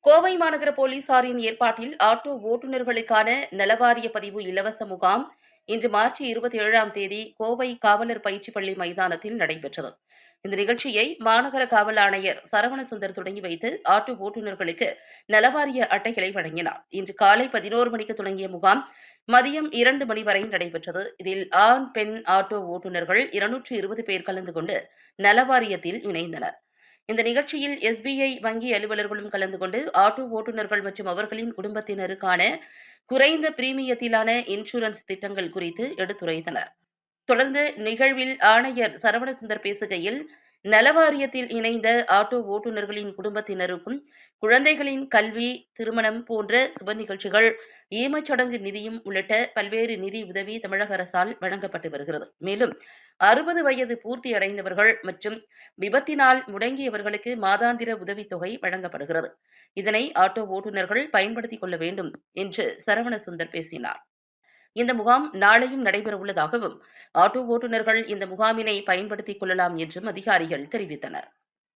கோவை மாநகர போலீசாரின் ஏற்பாட்டில் ஆட்டோ ஓட்டுநர்களுக்கான நலவாரிய பதிவு இலவச முகாம் இன்று மார்ச் 27ஆம் தேதி கோவை காவலர் பயிற்சி பள்ளி மைதானத்தில் நடைபெற்றது. இந்த நிகழ்ச்சியை மாநகர காவல் ஆணையர் சரவணசுந்தர் தொடங்கி வைத்து ஆட்டோ ஓட்டுநர்களுக்கு நலவாரிய அட்டைகளை வழங்கினார். இன்று காலை 11 மணிக்கு தொடங்கிய முகாம் மதியம் 2 மணி வரை நடைபெற்றது. இதில் ஆண், பெண் ஆட்டோ ஓட்டுநர்கள் 220 பேர் கலந்து கொண்டு நலவாரியத்தில் இணைந்தனர். இந்த நிகழ்ச்சியில் எஸ்பிஐ வங்கி அலுவலர்களும் கலந்து கொண்டு ஆட்டோ ஓட்டுநர்கள் மற்றும் அவர்களின் குடும்பத்தினருக்கான குறைந்த பிரீமியத்திலான இன்சூரன்ஸ் திட்டங்கள் குறித்து எடுத்துரைத்தனர். தொடர்ந்து நிகழ்வில் ஆணையர் சரவணசுந்தர் பேசுகையில், நலவாரியத்தில் இணைந்த ஆட்டோ ஓட்டுநர்களின் குடும்பத்தினருக்கும் குழந்தைகளின் கல்வி, திருமணம் போன்ற சுப நிகழ்ச்சிகள், ஈமச்சடங்கு நிதியம் உள்ளிட்ட பல்வேறு நிதி உதவி தமிழக அரசால் வழங்கப்பட்டு வருகிறது. மேலும் 60 வயது பூர்த்தி அடைந்தவர்கள் மற்றும் விபத்தினால் முடங்கியவர்களுக்கு மாதாந்திர உதவித்தொகை வழங்கப்படுகிறது. இதனை ஆட்டோ ஓட்டுநர்கள் பயன்படுத்திக் கொள்ள வேண்டும் என்று சரவணசுந்தர் பேசினார். இந்த முகாம் நாளையும் நடைபெறவுள்ளதாகவும், ஆட்டோ ஓட்டுநர்கள் இந்த முகாமினை பயன்படுத்திக் கொள்ளலாம் என்றும் அதிகாரிகள் தெரிவித்தனர்.